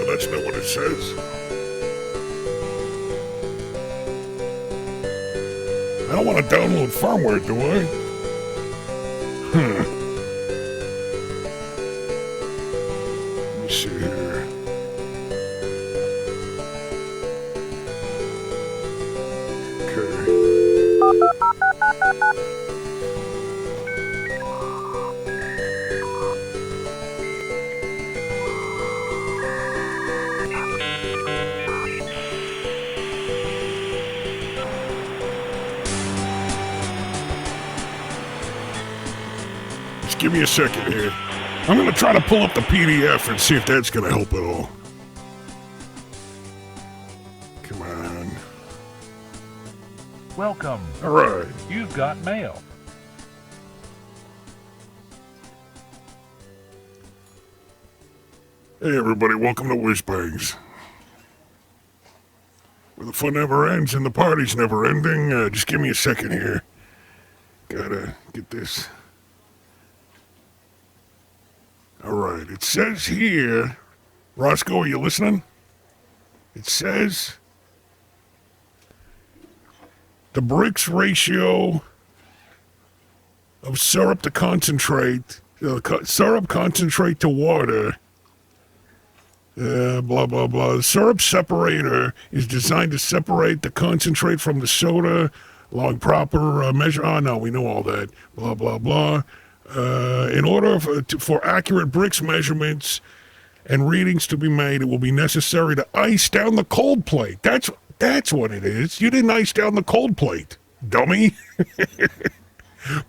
That's not what it says. I don't want to download firmware, do I? Let me see here. Just give me a second here. I'm going to try to pull up the PDF and see if that's going to help at all. Come on. Welcome. All right. You've got mail. Hey everybody, welcome to Whizzbangs. Where the fun never ends and the party's never ending. Just give me a second here. Gotta get this. Alright, it says here... Roscoe, are you listening? It says... the Brix ratio of syrup to concentrate... syrup concentrate to water... blah, blah, blah. The syrup separator is designed to separate the concentrate from the soda along proper measure. Oh, no, we know all that. Blah, blah, blah. In order for accurate Brix measurements and readings to be made, it will be necessary to ice down the cold plate. That's what it is. You didn't ice down the cold plate, dummy.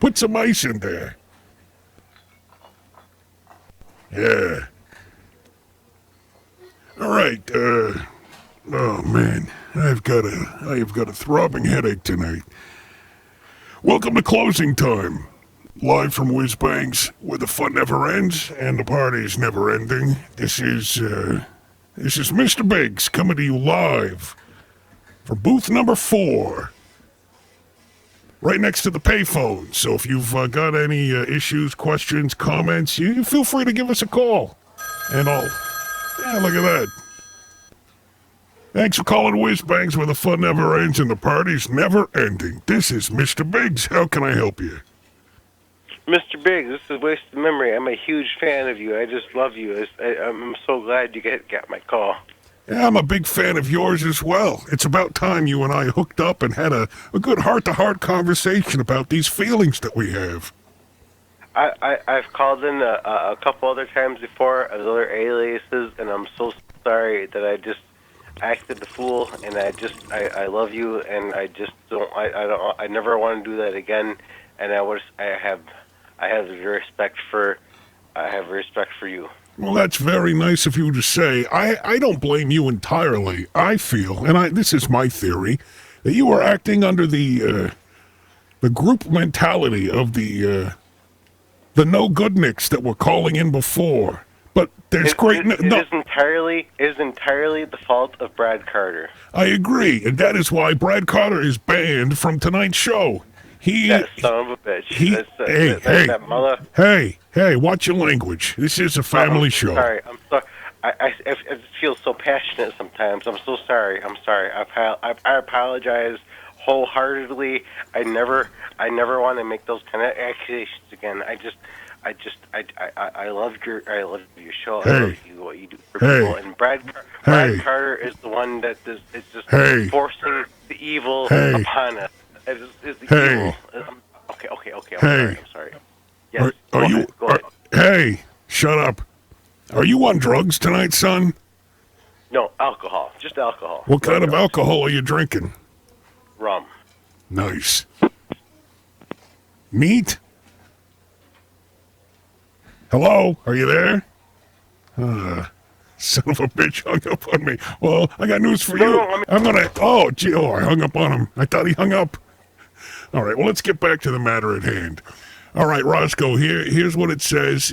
Put some ice in there. Yeah. All right, oh man, I've got a throbbing headache tonight. Welcome to closing time. Live from Whizzbangs, where the fun never ends and the party's never ending. This is Mr. Biggs coming to you live from booth number 4. Right next to the payphone. So if you've got any issues, questions, comments, you feel free to give us a call. And yeah, look at that. Thanks for calling Whizzbangs, where the fun never ends and the party's never ending. This is Mr. Biggs. How can I help you? Mr. Biggs, this is Wasted Memory. I'm a huge fan of you. I just love you. I'm so glad you got my call. Yeah, I'm a big fan of yours as well. It's about time you and I hooked up and had a good heart-to-heart conversation about these feelings that we have. I've called in a couple other times before as other aliases, and I'm so sorry that I just acted the fool. And I love you, and I never want to do that again. And I have respect for you. Well, that's very nice of you to say. I don't blame you entirely. I feel, and this is my theory, that you were acting under the group mentality of the no-goodniks that were calling in before. But there's It is entirely the fault of Brad Carter. I agree, and that is why Brad Carter is banned from tonight's show. That son of a bitch. Hey, watch your language. This is a family show. Sorry, I'm sorry. I feel so passionate sometimes. I'm so sorry. I apologize wholeheartedly. I never want to make those kind of accusations again. I love your show. I love what you do for people. And Brad Carter is the one that is just forcing the evil upon us. Is the evil. Okay. I'm sorry. Yes. Are you? Go ahead. Hey, shut up. Are you on drugs tonight, son? No, alcohol. Just alcohol. What No kind of drugs. alcohol are you drinking? Rum. Nice. Meat? Hello? Are you there? Son of a bitch hung up on me. Well, I got news for you. I'm gonna... Oh, gee, I hung up on him. I thought he hung up. All right, well, let's get back to the matter at hand. All right, Roscoe, here's what it says.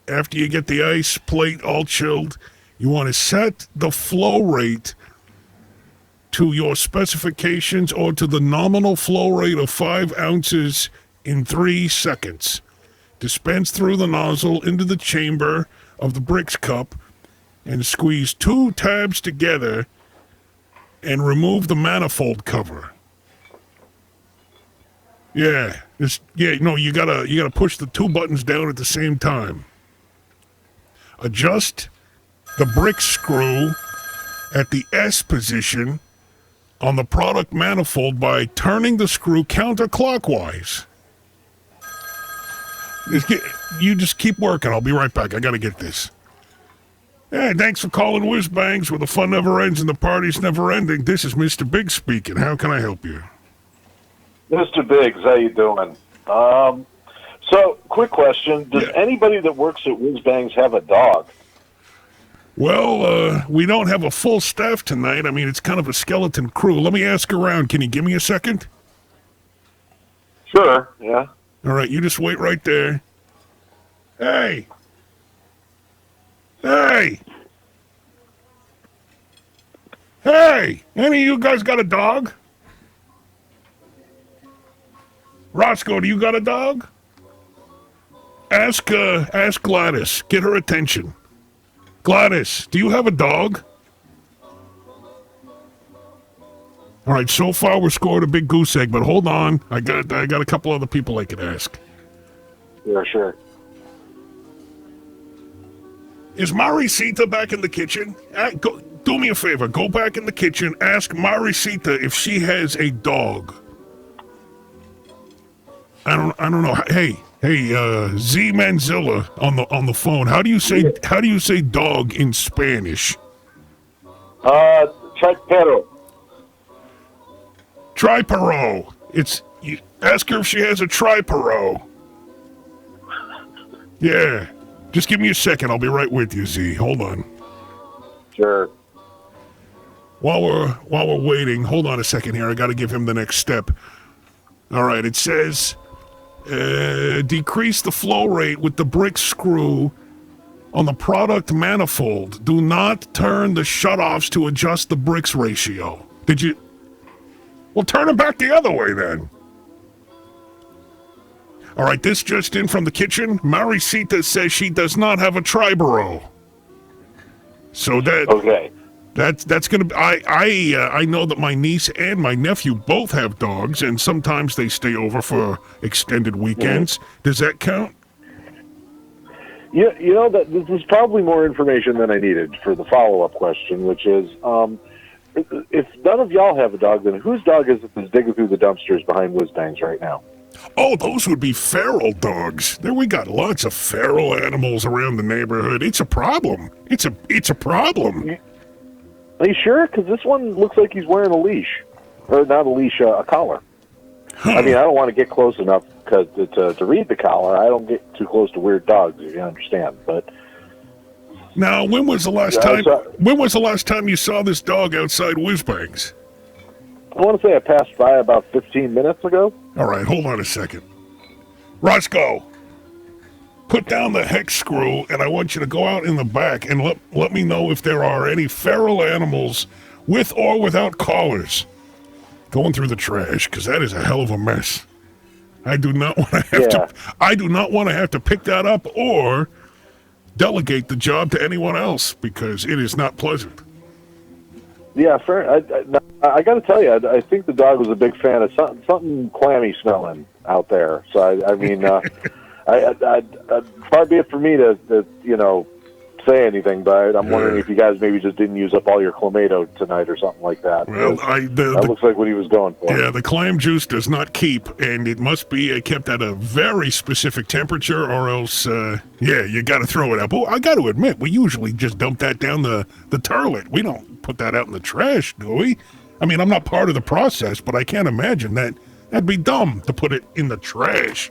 After you get the ice plate all chilled, you want to set the flow rate to your specifications or to the nominal flow rate of 5 ounces in 3 seconds. Dispense through the nozzle into the chamber of the bricks cup and squeeze 2 tabs together and remove the manifold cover. Yeah, you gotta push the 2 buttons down at the same time. Adjust the brick screw at the S position on the product manifold by turning the screw counterclockwise. You just keep working. I'll be right back. I gotta get this. Hey, thanks for calling Whizzbangs, where the fun never ends and the party's never ending. This is Mr. Big speaking. How can I help you? Mr. Biggs, how you doing? So, quick question. Does anybody that works at Whizzbangs have a dog? Well, we don't have a full staff tonight. I mean, it's kind of a skeleton crew. Let me ask around. Can you give me a second? Sure, yeah. All right, you just wait right there. Hey! Hey! Hey! Any of you guys got a dog? Roscoe, do you got a dog? Ask Gladys. Get her attention. Gladys, do you have a dog? All right, so far we're scoring a big goose egg, but hold on. I got a couple other people I could ask. Yeah, sure. Is Marisita back in the kitchen? Do me a favor. Go back in the kitchen. Ask Marisita if she has a dog. I don't know. Hey, Z Manzilla on the phone. How do you say dog in Spanish? Tripero. Tripero. Ask her if she has a tripero. Yeah. Just give me a second. I'll be right with you, Z. Hold on. Sure. While we're waiting, hold on a second here. I got to give him the next step. All right. It says decrease the flow rate with the brick screw on the product manifold. Do not turn the shutoffs to adjust the bricks ratio. Did you? Well, turn it back the other way then. All right, this just in from the kitchen. Marisita says she does not have a triboro. So Okay. That's gonna be. I know that my niece and my nephew both have dogs, and sometimes they stay over for extended weekends. Mm-hmm. Does that count? Yeah, that this is probably more information than I needed for the follow-up question, which is, if none of y'all have a dog, then whose dog is it that's digging through the dumpsters behind Whizzbangs right now? Oh, those would be feral dogs. We got lots of feral animals around the neighborhood. It's a problem. It's a problem. Are you sure? Because this one looks like he's wearing a leash. Or not a leash, a collar. Huh. I mean, I don't want to get close enough to read the collar. I don't get too close to weird dogs, if you understand. But now, when was the last time? When was the last time you saw this dog outside Whizzbangs? I want to say I passed by about 15 minutes ago. All right, hold on a second. Roscoe, put down the hex screw, and I want you to go out in the back and let me know if there are any feral animals with or without collars going through the trash, because that is a hell of a mess. I do not want to have to. I do not want to have to pick that up or delegate the job to anyone else, because it is not pleasant. Yeah, fair. I got to tell you, I think the dog was a big fan of something clammy smelling out there. So I mean, far be it for me to say anything, but I'm wondering if you guys maybe just didn't use up all your clamato tonight or something like that. Well, that looks like what he was going for. Yeah, the clam juice does not keep, and it must be kept at a very specific temperature, or else, you got to throw it out. But I got to admit, we usually just dump that down the toilet. We don't put that out in the trash, do we? I mean, I'm not part of the process, but I can't imagine that'd be dumb to put it in the trash.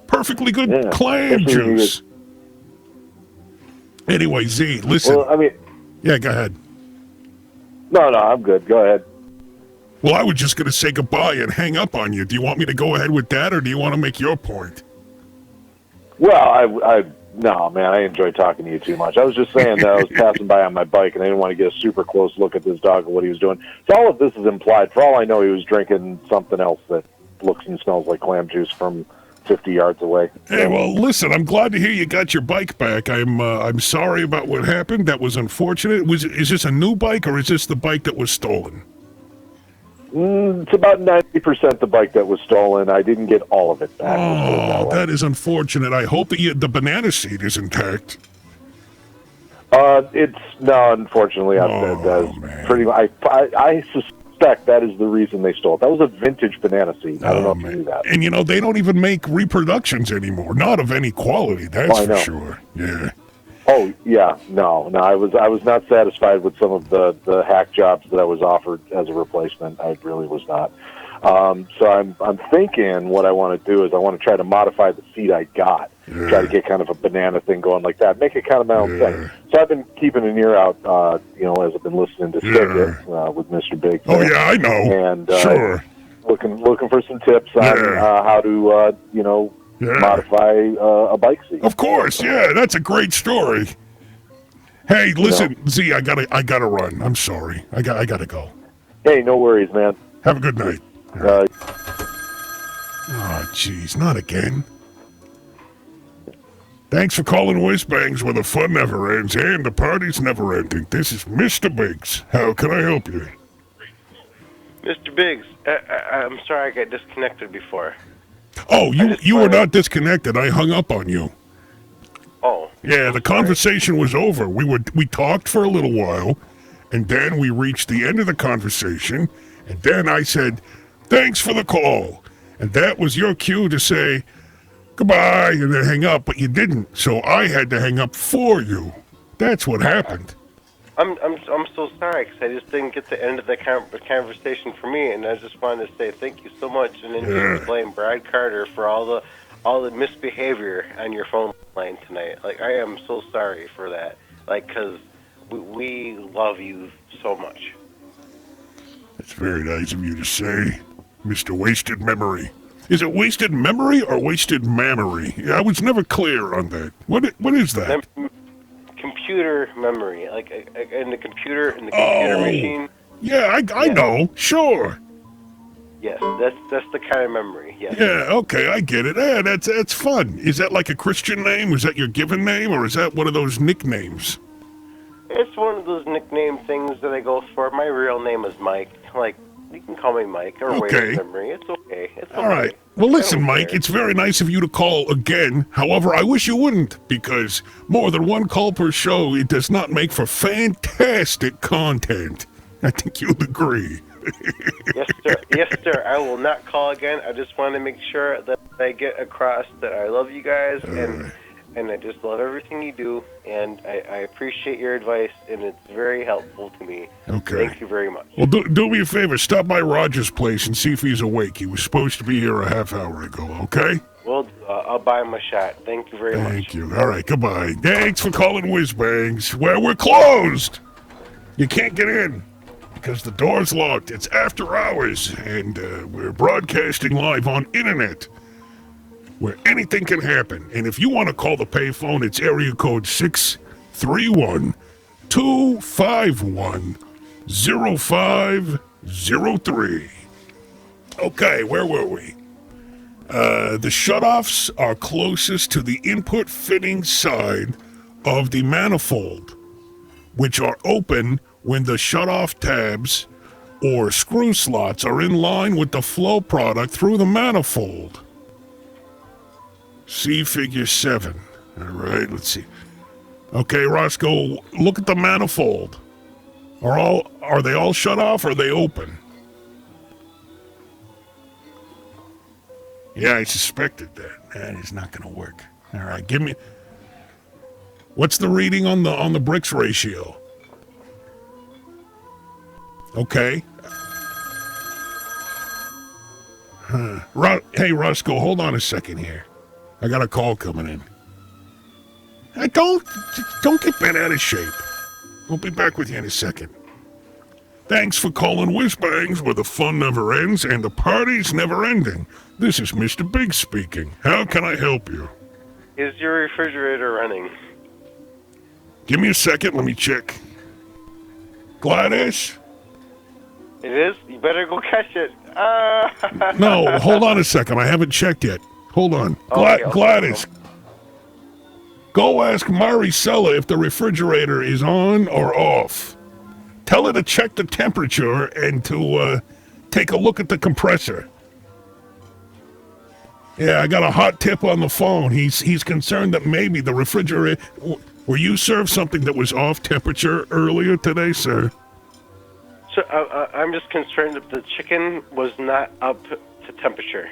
Perfectly good clam juice. Anyway, Z, listen. Well, I mean... Yeah, go ahead. No, I'm good. Go ahead. Well, I was just going to say goodbye and hang up on you. Do you want me to go ahead with that, or do you want to make your point? Well, no, man, I enjoy talking to you too much. I was just saying that I was passing by on my bike, and I didn't want to get a super close look at this dog and what he was doing. So all of this is implied. For all I know, he was drinking something else that looks and smells like clam juice from 50 yards away. Hey, well, listen, I'm glad to hear you got your bike back. I'm sorry about what happened. That was unfortunate. Is this a new bike, or is this the bike that was stolen? It's about 90% the bike that was stolen. I didn't get all of it back. Oh, that is unfortunate. I hope that the banana seat is intact. Unfortunately, I suspect that is the reason they stole it. That was a vintage banana seat. I don't know if you knew that. And they don't even make reproductions anymore. Not of any quality, that's for sure. Yeah. Oh yeah, no. I was not satisfied with some of the hack jobs that I was offered as a replacement. I really was not. So I'm thinking what I want to do is I want to try to modify the seat I got. Yeah. Try to get kind of a banana thing going like that. Make it kind of my own thing. So I've been keeping an ear out, as I've been listening to Stick It with Mr. Big. Oh yeah, I know. And sure. Looking for some tips on how to modify a bike seat. Of course, that's a great story. Hey, listen, Z, I gotta run. I'm sorry. I gotta go. Hey, no worries, man. Have a good night. Oh, jeez, not again. Thanks for calling Whizzbangs, where the fun never ends and the party's never ending. This is Mr. Biggs. How can I help you? Mr. Biggs, I'm sorry I got disconnected before. Oh, you were not disconnected. I hung up on you. Oh. Yeah, the conversation was over. We talked for a little while, and then we reached the end of the conversation, and then I said, thanks for the call. And that was your cue to say goodbye and then hang up, but you didn't, so I had to hang up for you. That's what happened. I'm so sorry, because I just didn't get the end of the conversation for me, and I just wanted to say thank you so much, and then just blame Brad Carter for all the misbehavior on your phone line tonight. Like, I am so sorry for that. Like, because we love you so much. That's very nice of you to say, Mr. Wasted Memory. Is it wasted memory or wasted mammary? I was never clear on that. What is that? Computer memory, like in the computer machine. Yeah, I know. Sure. Yes, that's the kind of memory. Yes. Yeah. Okay, I get it. Yeah, that's fun. Is that like a Christian name? Is that your given name, or is that one of those nicknames? It's one of those nickname things that I go for. My real name is Mike. Like, you can call me Mike or Wasted Memory. It's okay. All right. Well, listen, Mike, it's very nice of you to call again. However, I wish you wouldn't, because more than one call per show, it does not make for fantastic content. I think you'll agree. Yes, sir. Yes, sir. I will not call again. I just want to make sure that I get across that I love you guys, and I just love everything you do, and I appreciate your advice, and it's very helpful to me. Okay. Thank you very much. Well, do me a favor. Stop by Roger's place and see if he's awake. He was supposed to be here a half hour ago, okay? Well, I'll buy him a shot. Thank you very much. Thank you. All right, goodbye. Thanks for calling Whizzbangs, where we're closed. You can't get in because the door's locked. It's after hours, and we're broadcasting live on internet, where anything can happen. And if you want to call the payphone, it's area code 631-251-0503. Okay, where were we? The shutoffs are closest to the input fitting side of the manifold, which are open when the shutoff tabs or screw slots are in line with the flow product through the manifold. See figure 7. All right, let's see. Okay, Roscoe, look at the manifold. Are they all shut off or are they open? Yeah, I suspected that. That is not going to work. All right, give me. What's the reading on the bricks ratio? Okay. Hey, Roscoe, hold on a second here. I got a call coming in. Hey, don't get bent out of shape. We'll be back with you in a second. Thanks for calling Whizzbangs, where the fun never ends and the party's never ending. This is Mr. Big speaking. How can I help you? Is your refrigerator running? Give me a second, let me check. Gladys? It is? You better go catch it. No, hold on a second. I haven't checked yet. Hold on. Okay, Gladys, go ask Maricela if the refrigerator is on or off. Tell her to check the temperature and to take a look at the compressor. Yeah, I got a hot tip on the phone. He's concerned that maybe the refrigerator... Were you served something that was off temperature earlier today, sir? So I'm just concerned that the chicken was not up to temperature.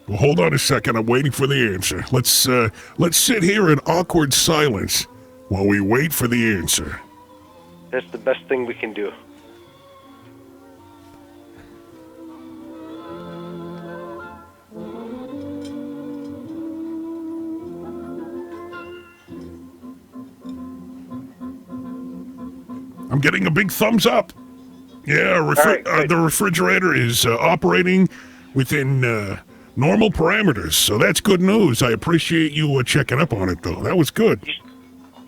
Well, hold on a second. I'm waiting for the answer. Let's sit here in awkward silence while we wait for the answer. That's the best thing we can do. I'm getting a big thumbs up. Yeah, the refrigerator is operating within normal parameters, so that's good news. I appreciate you checking up on it, though. That was good.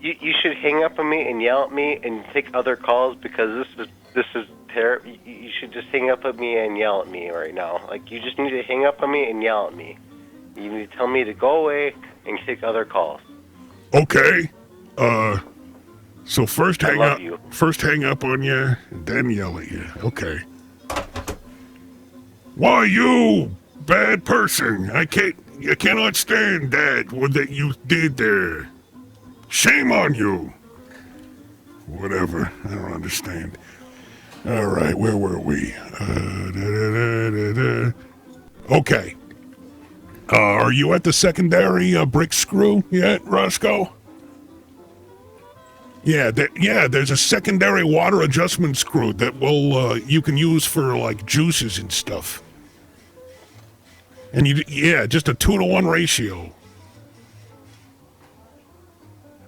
You should hang up on me and yell at me and take other calls because this is terrible. You should just hang up at me and yell at me right now. Like, you just need to hang up on me and yell at me. You need to tell me to go away and take other calls. Okay. So first hang up on you, then yell at you. Okay. Why, you bad person? I cannot stand that you did there. Shame on you. Whatever. I don't understand. All right, where were we? Okay. Are you at the secondary brick screw yet, Roscoe? Yeah, there's a secondary water adjustment screw that you can use for like juices and stuff. And just a 2-to-1 ratio.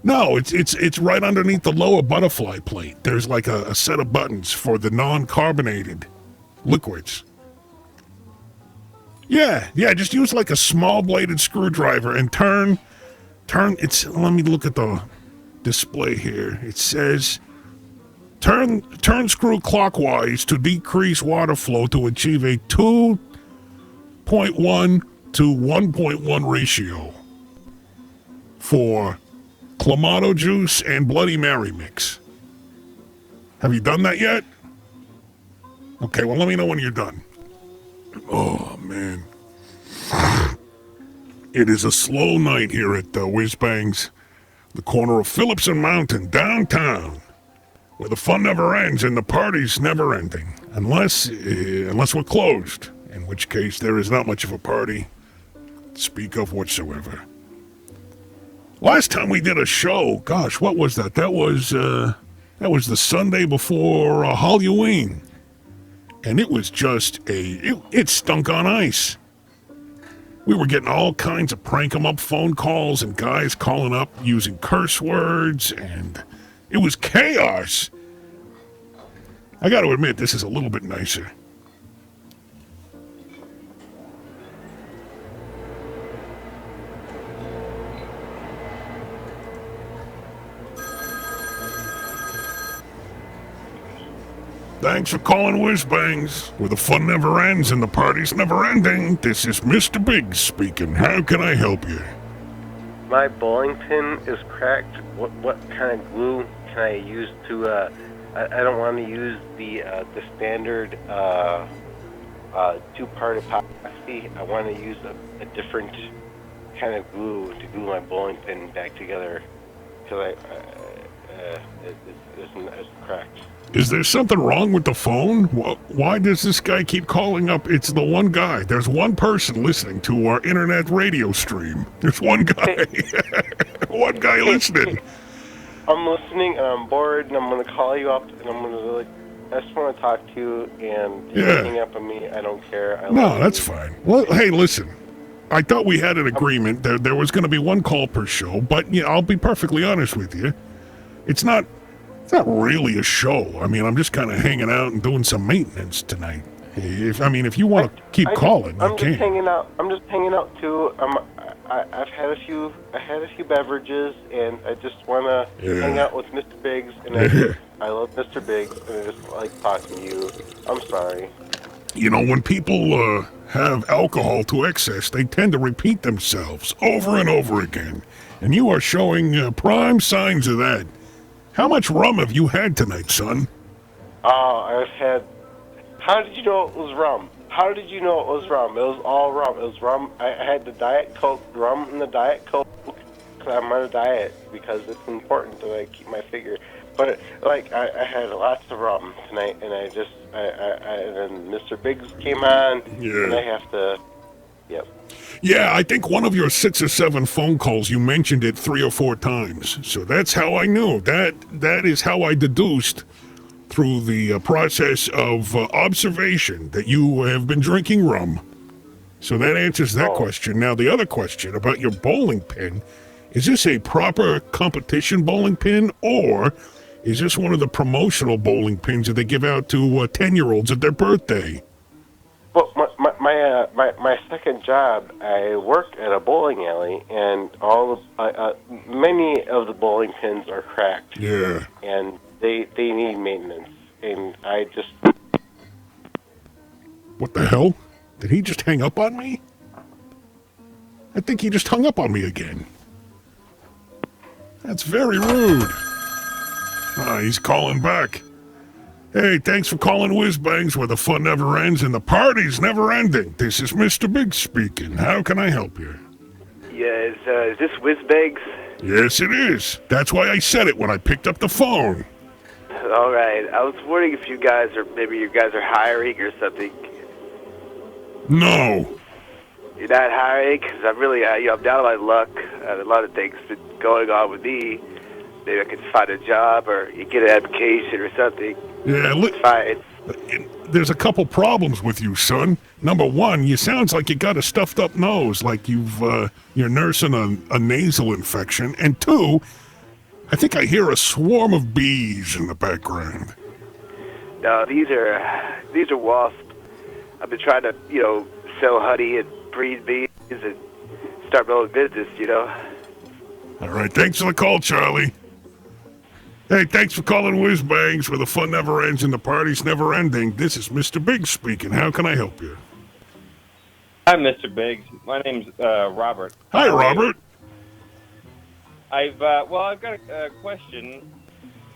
No, it's right underneath the lower butterfly plate. There's like a set of buttons for the non-carbonated liquids. Yeah, just use like a small bladed screwdriver and turn. Let me look at the display here. It says turn screw clockwise to decrease water flow to achieve a 2.1 to 1.1 ratio for Clamato juice and Bloody Mary mix. Have you done that yet? Okay, well, let me know when you're done. Oh, man. It is a slow night here at Whizzbangs, the corner of Phillips and Mountain, downtown, where the fun never ends and the party's never ending, unless we're closed, in which case there is not much of a party to speak of whatsoever. Last time we did a show, gosh, what was that? That was the Sunday before Halloween. And it was just it stunk on ice. We were getting all kinds of prank-em-up phone calls and guys calling up using curse words, and it was chaos. I got to admit, this is a little bit nicer. Thanks for calling Whizzbangs, where the fun never ends and the party's never ending. This is Mr. Big speaking. How can I help you? My bowling pin is cracked. What kind of glue can I use to? I don't want to use the standard two-part epoxy. I want to use a different kind of glue to glue my bowling pin back together. because it's cracked. Is there something wrong with the phone? Why does this guy keep calling up? It's the one guy. There's one person listening to our internet radio stream. There's one guy. One guy listening. I'm listening and I'm bored and I'm going to call you up and I'm going to I just want to talk to you and you hang up on me. I don't care. No, that's fine. Well, hey, listen. I thought we had an agreement. There was going to be one call per show, but I'll be perfectly honest with you. It's not really a show. I mean, I'm just kind of hanging out and doing some maintenance tonight. If you want to keep calling, you can. I'm just hanging out too. I've had a few beverages, and I just want to hang out with Mr. Biggs, and I love Mr. Biggs, and I just like talking to you. I'm sorry. When people have alcohol to excess, they tend to repeat themselves over and over again, and you are showing prime signs of that. How much rum have you had tonight, son? I've had... How did you know it was rum? How did you know it was rum? It was all rum. It was rum. I had the Diet Coke, rum and the Diet Coke, because I'm on a diet, because it's important that I keep my figure. But, I had lots of rum tonight, and and then Mr. Biggs came on, and I have to... Yep. Yeah, I think one of your 6 or 7 phone calls, you mentioned it 3 or 4 times. So that's how I knew. That is how I deduced through the process of observation that you have been drinking rum. So that answers that question. Now, the other question about your bowling pin, is this a proper competition bowling pin, or is this one of the promotional bowling pins that they give out to 10-year-olds at their birthday? Well, my second job, I work at a bowling alley, and many of the bowling pins are cracked. Yeah. And they need maintenance, and I just... What the hell? Did he just hang up on me? I think he just hung up on me again. That's very rude. He's calling back. Hey, thanks for calling Whizzbangs, where the fun never ends and the party's never ending. This is Mr. Big speaking. How can I help you? Yeah, is this Whizzbangs? Yes, it is. That's why I said it when I picked up the phone. All right. I was wondering if you guys are hiring or something. No. You're not hiring? Because I'm really, I'm down on my luck. A lot of things been going on with me. Maybe I could find a job or you get an application or something. Yeah, fine. There's a couple problems with you, son. Number one, you sounds like you got a stuffed up nose, like you're nursing a nasal infection. And two, I think I hear a swarm of bees in the background. No, these are wasps. I've been trying to, sell honey and breed bees and start my own business, All right, thanks for the call, Charlie. Hey, thanks for calling Whizzbangs, where the fun never ends and the party's never ending. This is Mr. Big speaking. How can I help you? Hi, Mr. Biggs. My name's Robert. Hi, Robert. I've got a question.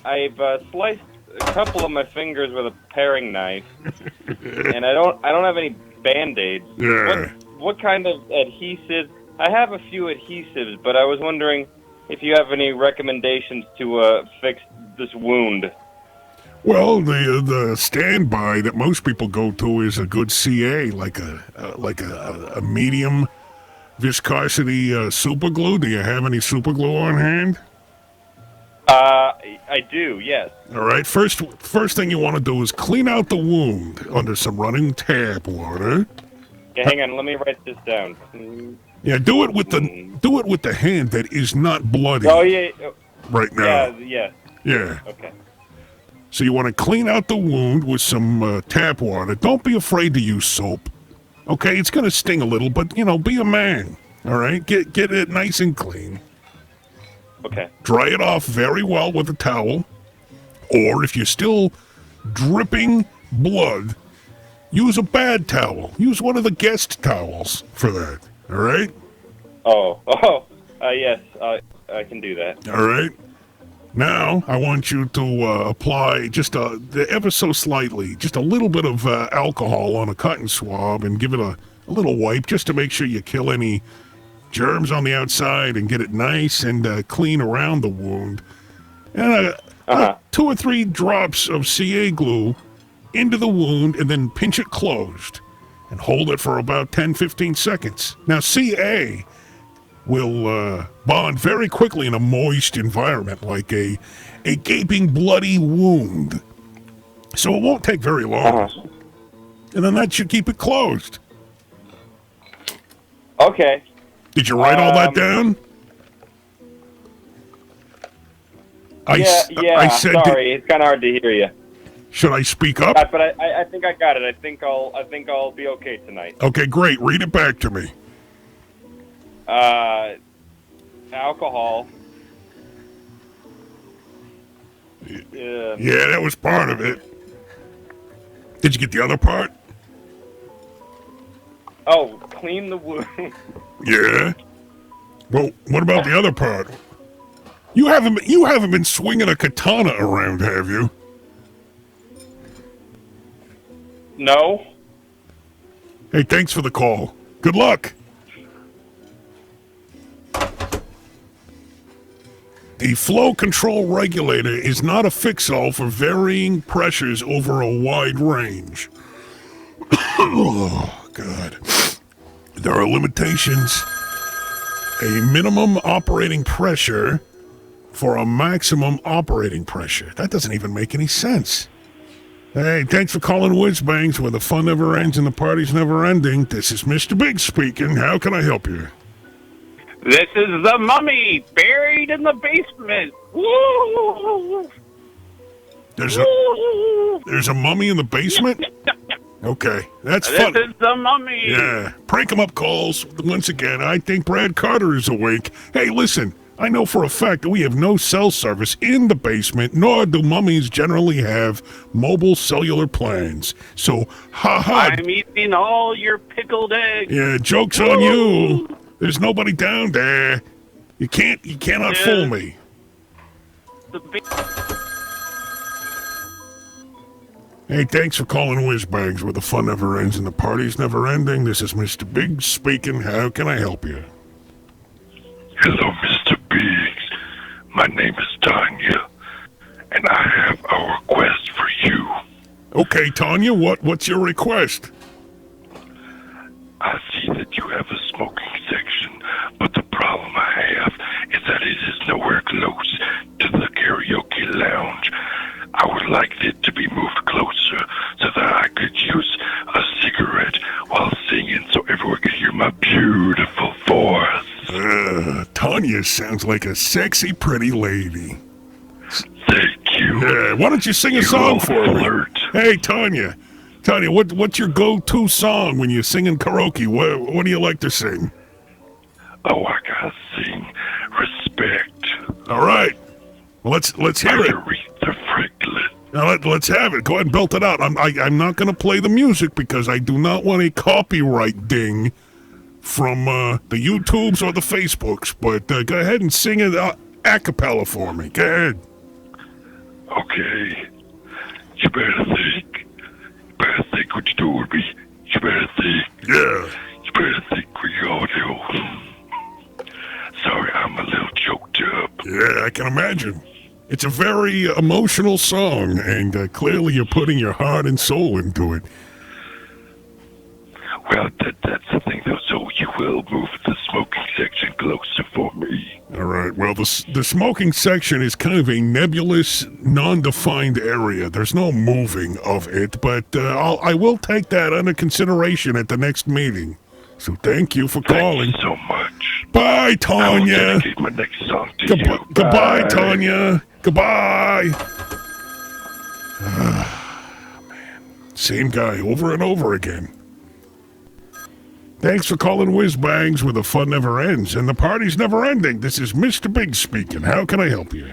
I've sliced a couple of my fingers with a paring knife, and I don't have any Band-Aids. Yeah. What kind of adhesive? I have a few adhesives, but I was wondering if you have any recommendations to fix this wound. Well, the standby that most people go to is a good CA, like a medium viscosity super glue. Do you have any super glue on hand? I do, yes. All right. First thing you want to do is clean out the wound under some running tap water. Yeah, hang on. Let me write this down. Yeah, do it with the hand that is not bloody. Oh yeah. Right now. Yeah. Yeah. Okay. So you want to clean out the wound with some tap water. Don't be afraid to use soap. Okay, it's gonna sting a little, but be a man. All right, get it nice and clean. Okay. Dry it off very well with a towel, or if you're still dripping blood, use a bad towel. Use one of the guest towels for that. All right? Yes, I can do that. All right. Now, I want you to apply just ever so slightly, just a little bit of alcohol on a cotton swab and give it a little wipe just to make sure you kill any germs on the outside and get it nice and clean around the wound. And 2 or 3 drops of CA glue into the wound and then pinch it closed and hold it for about 10-15 seconds. Now, CA will bond very quickly in a moist environment like a gaping bloody wound. So it won't take very long. And then that should keep it closed. Okay. Did you write all that down? I said, sorry, it's kind of hard to hear you. Should I speak up? But I think I got it. I think I'll be okay tonight. Okay, great. Read it back to me. Alcohol. Yeah, that was part of it. Did you get the other part? Oh, clean the wound. Yeah. Well, what about the other part? You haven't been swinging a katana around, have you? No. Hey, thanks for the call. Good luck. The flow control regulator is not a fix-all for varying pressures over a wide range. Oh, God. There are limitations. A minimum operating pressure for a maximum operating pressure. That doesn't even make any sense. Hey, thanks for calling Whizzbangs, where the fun never ends and the party's never ending. This is Mr. Big speaking. How can I help you? This is the mummy buried in the basement. Woo! There's a mummy in the basement? Okay, that's fun. This is the mummy. Yeah, prank 'em up calls. Once again, I think Brad Carter is awake. Hey, listen, I know for a fact that we have no cell service in the basement, nor do mummies generally have mobile cellular plans. So, I'm eating all your pickled eggs. Yeah, joke's on you. There's nobody down there. You cannot fool me. Hey, thanks for calling Whizzbangs, where the fun never ends and the party's never ending. This is Mr. Big speaking. How can I help you? Hello, Mr. Biggs. My name is Tanya, and I have a request for you. Okay, Tanya, what's your request? I see that you have a smoking section, but the problem I have is that it is nowhere close to the karaoke lounge. I would like it to be moved closer so that I could use a cigarette while singing so everyone could hear my beautiful voice. Tanya sounds like a sexy, pretty lady. Thank you. Yeah, why don't you sing a song for me? Hey, Tanya, what's your go-to song when you're singing karaoke? What do you like to sing? Oh, I gotta sing Respect. All right. Well, let's hear it. Aretha Franklin. Now let's have it. Go ahead and belt it out. I'm not going to play the music because I do not want a copyright ding from the YouTubes or the Facebooks. But go ahead and sing it a cappella for me. Go ahead. Okay. You better think. You better think what you're doing with me. You better think. Yeah. You better think what you all do. Sorry, I'm a little choked up. Yeah, I can imagine. It's a very emotional song, and clearly you're putting your heart and soul into it. Well, that's the thing, though. So you will move the smoking section closer for me. All right. Well, the smoking section is kind of a nebulous, non-defined area. There's no moving of it, but I will take that under consideration at the next meeting. So thank you for calling. Thank you so much. Bye, Tanya. I will dedicate my next song to you. Goodbye, Tanya. Goodbye. Man. Same guy over and over again. Thanks for calling Whizzbangs, where the fun never ends and the party's never ending. This is Mr. Big speaking. How can I help you?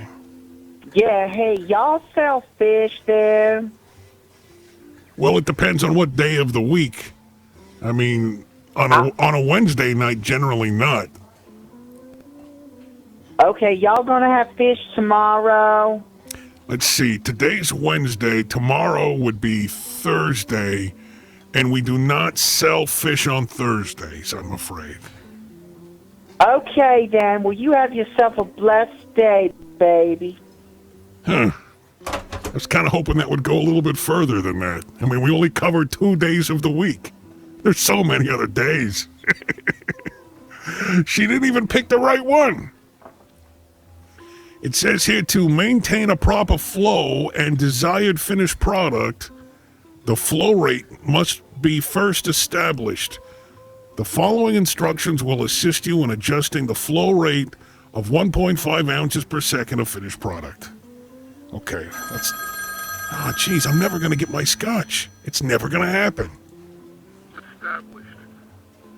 Yeah, hey, y'all sell fish there? Well, it depends on what day of the week. I mean, on a Wednesday night, generally not. Okay, y'all gonna have fish tomorrow? Let's see. Today's Wednesday. Tomorrow would be Thursday. And we do not sell fish on Thursdays, I'm afraid. Okay, then. Well, you have yourself a blessed day, baby. Huh. I was kind of hoping that would go a little bit further than that. I mean, we only covered 2 days of the week. There's so many other days. She didn't even pick the right one. It says here to maintain a proper flow and desired finished product, the flow rate must be first established. The following instructions will assist you in adjusting the flow rate of 1.5 ounces per second of finished product. Okay, let's... Oh, jeez, I'm never going to get my scotch. It's never going to happen.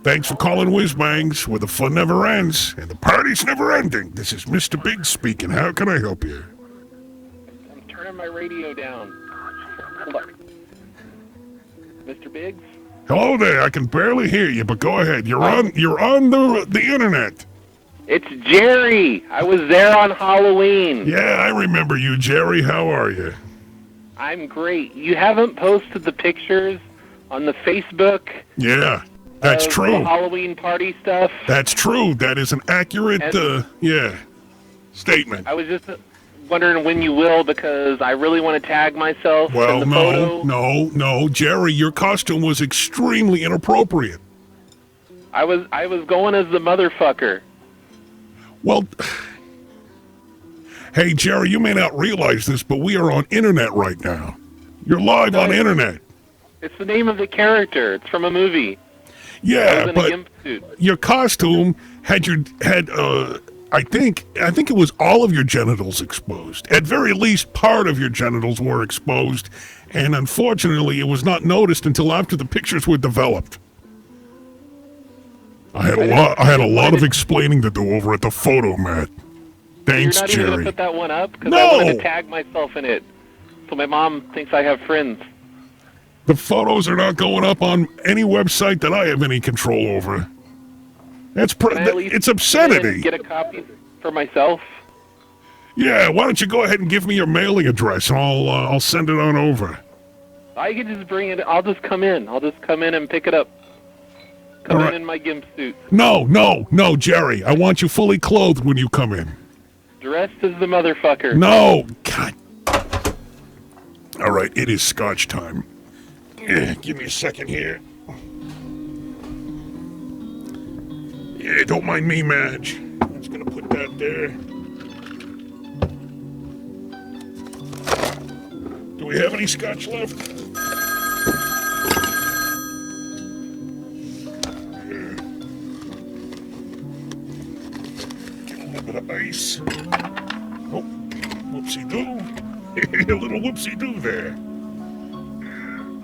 Thanks for calling Whizzbangs, where the fun never ends and the party's never ending. This is Mr. Big speaking. How can I help you? I'm turning my radio down. Hold on. Mr. Biggs? Hello there. I can barely hear you, but go ahead. You're on the internet. It's Jerry. I was there on Halloween. Yeah, I remember you, Jerry. How are you? I'm great. You haven't posted the pictures on the Facebook? Yeah, that's true. The Halloween party stuff? That's true. That is an accurate, statement. I was just wondering when you will, because I really want to tag myself in the photo. No, Jerry, your costume was extremely inappropriate. I was going as the motherfucker. Well, hey, Jerry, you may not realize this, but we are on internet right now. You're live on internet. It's the name of the character. It's from a movie. Yeah, but your costume had I think it was all of your genitals exposed. At very least, part of your genitals were exposed, and unfortunately, it was not noticed until after the pictures were developed. I had a lot of explaining to do over at the photo mat. Thanks, Jerry. You're not even going to put that one up? Because No! I wanted to tag myself in it, so my mom thinks I have friends. The photos are not going up on any website that I have any control over. It's obscenity. Get a copy for myself? Yeah, why don't you go ahead and give me your mailing address, and I'll send it on over. I can just bring it. I'll just come in. And pick it up. Come in my gimp suit. No, Jerry. I want you fully clothed when you come in. Dressed as the motherfucker. No, God. All right, it is scotch time. Give me a second here. Yeah, don't mind me, Madge. I'm just gonna put that there. Do we have any scotch left? Get a little bit of ice. Oh, whoopsie-doo. A little whoopsie-doo there.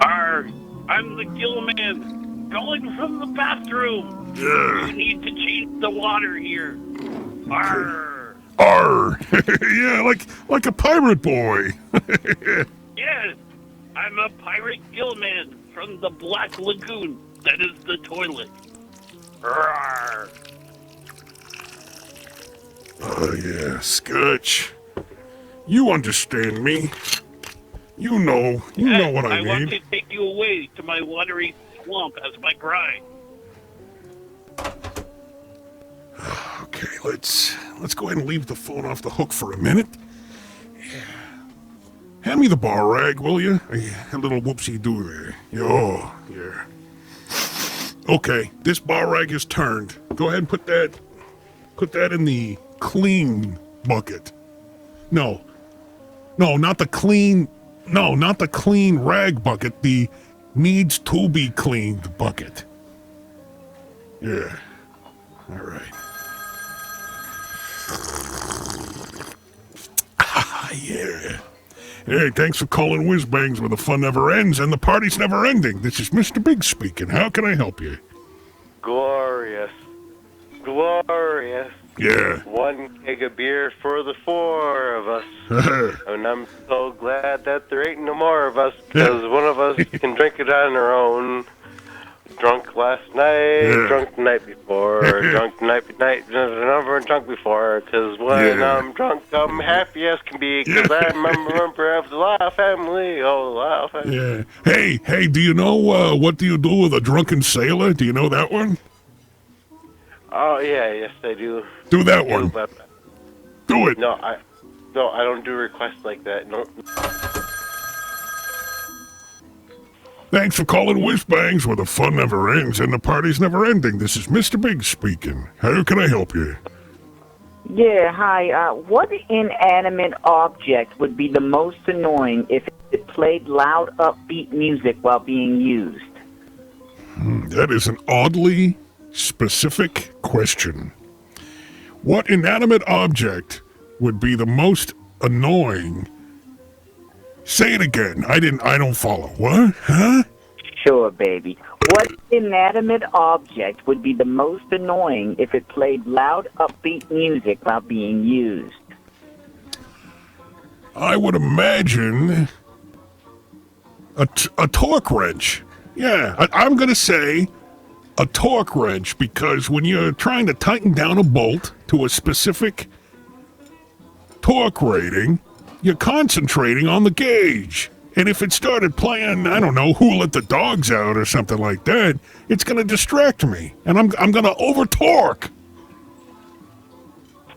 Arr, I'm the gill man, calling from the bathroom. Yeah. You need to change the water here. Arr. Arr. Yeah, like a pirate boy. Yes, I'm a pirate gill man from the Black Lagoon. That is the toilet. Arr. Oh, yeah, Scotch. You understand me. You know what I I want need. to take you away to my watery swamp as my bride. Okay, let's go ahead and leave the phone off the hook for a minute. Yeah. Hand me the bar rag, will you? A little whoopsie-doo there. Oh, yeah. Okay, this bar rag is turned. Go ahead and put that in the clean bucket. No, not the clean rag bucket, the needs to be cleaned bucket. Yeah. All right. Yeah. Hey, thanks for calling Whizzbangs, where the fun never ends and the party's never ending. This is Mr. Big speaking. How can I help you? Glorious. Yeah. 1 keg of beer for the 4 of us. And I'm so glad that there ain't no more of us, because one of us can drink it on our own. Drunk last night, drunk the night before, drunk the night, never drunk before, because when I'm drunk, I'm happy as can be, because I'm a member of the Law family. Oh, the Law family. Yeah. Hey, do you know what do you do with a drunken sailor? Do you know that one? Oh yeah, yes I do. Do that I do, one. but Do it. no, I don't do requests like that. No. Thanks for calling Whizzbangs, where the fun never ends and the party's never ending. This is Mr. Big speaking. How can I help you? Yeah, hi. What inanimate object would be the most annoying if it played loud, upbeat music while being used? That is an oddly specific question. What inanimate object would be the most annoying? Say it again. I don't follow. What? Huh? Sure, baby. What inanimate object would be the most annoying if it played loud, upbeat music while being used? I would imagine a torque wrench. Yeah, I'm going to say a torque wrench, because when you're trying to tighten down a bolt to a specific torque rating, you're concentrating on the gauge. And if it started playing, I don't know, Who Let the Dogs Out or something like that, it's going to distract me. And I'm going to over-torque.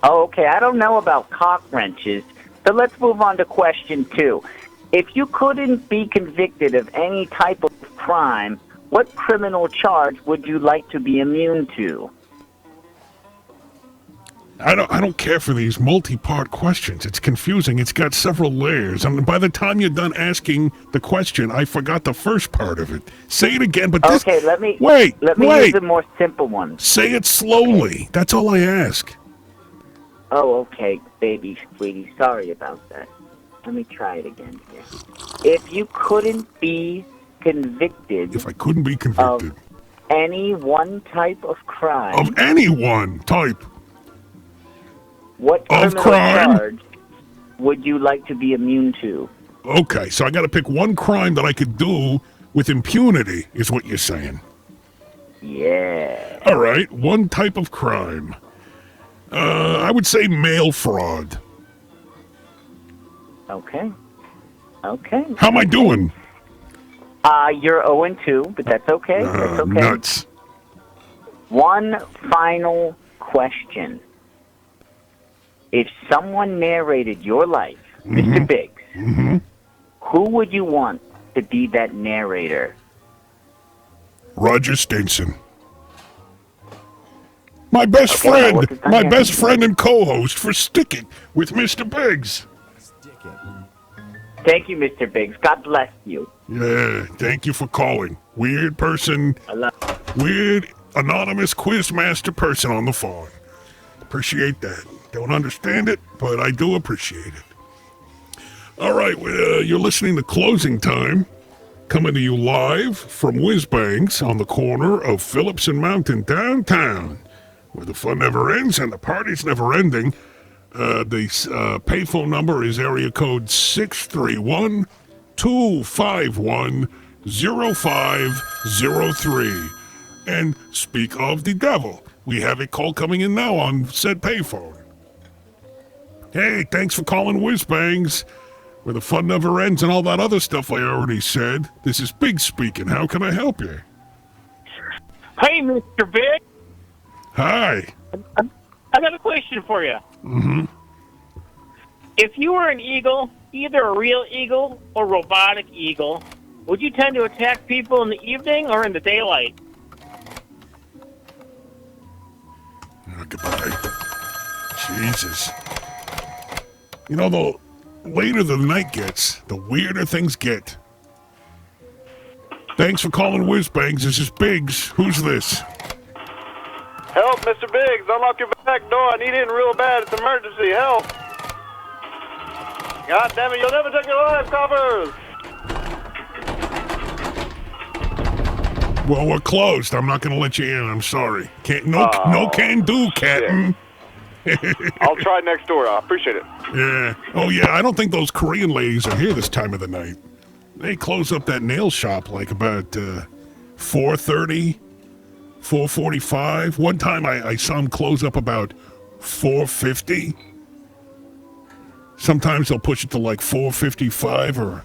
Oh, okay. I don't know about cock wrenches, so let's move on to question 2. If you couldn't be convicted of any type of crime, what criminal charge would you like to be immune to? I don't care for these multi-part questions. It's confusing. It's got several layers. And by the time you're done asking the question, I forgot the first part of it. Say it again, but this... Okay, let me Wait. use a more simple one. Say it slowly. That's all I ask. Oh, okay, baby, sweetie. Sorry about that. Let me try it again here. If you couldn't be convicted... If I couldn't be convicted... Of any one type of crime... Of any one type... What Of criminal crime? charge would you like to be immune to? Okay, so I got to pick one crime that I could do with impunity, is what you're saying. Yeah. All right, one type of crime. I would say mail fraud. Okay. Okay. How am I doing? You're 0-2, but that's okay. That's okay. Nuts. One final question. If someone narrated your life, Mr. Biggs, who would you want to be that narrator? Roger Stinson. My best Okay, friend, what's his name? my best friend and co-host for Sticking with Mr. Biggs. Thank you, Mr. Biggs. God bless you. Yeah, thank you for calling. Weird person, I love weird anonymous quizmaster person on the phone. Appreciate that. Don't understand it, but I do appreciate it. All right, you're listening to Closing Time, coming to you live from Whizzbangs on the corner of Phillips and Mountain downtown, where the fun never ends and the party's never ending. The payphone number is area code 631-251-0503. And speak of the devil, we have a call coming in now on said payphone. Hey, thanks for calling Whizzbangs, where the fun never ends and all that other stuff I already said. This is Big speaking. How can I help you? Hey, Mr. Big, Hi. I got a question for you. Mm-hmm. If you were an eagle, either a real eagle or robotic eagle, would you tend to attack people in the evening or in the daylight? Goodbye. Jesus. You know, the later the night gets, the weirder things get. Thanks for calling Whizzbangs. This is Biggs. Who's this? Help, Mr. Biggs. Unlock your back door. I need in real bad. It's emergency. Help. God damn it. You'll never take your life covers. Well, we're closed. I'm not going to let you in. I'm sorry. No can do, Captain. I'll try next door. I appreciate it. Yeah. Oh, yeah. I don't think those Korean ladies are here this time of the night. They close up that nail shop like about 4:30, 4:45. One time I saw them close up about 4:50. Sometimes they'll push it to like 4:55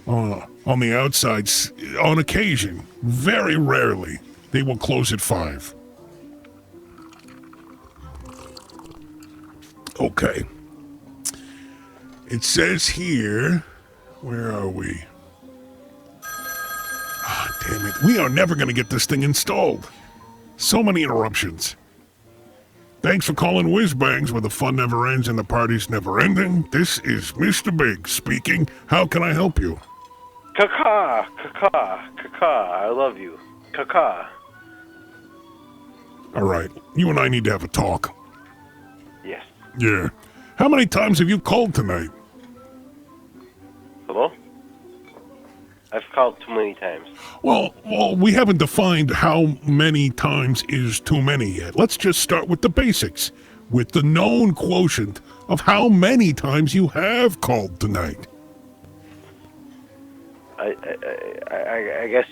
or on the outsides. On occasion, very rarely, they will close at 5. Okay. It says here, where are we? Ah, damn it. We are never going to get this thing installed. So many interruptions. Thanks for calling Whizzbangs, where the fun never ends and the party's never ending. This is Mr. Big speaking. How can I help you? Kaka, I love you. Kaka. All right. You and I need to have a talk. Yes. Yeah. How many times have you called tonight? Hello? I've called too many times. Well, we haven't defined how many times is too many yet. Let's just start with the basics, with the known quotient of how many times you have called tonight. I guess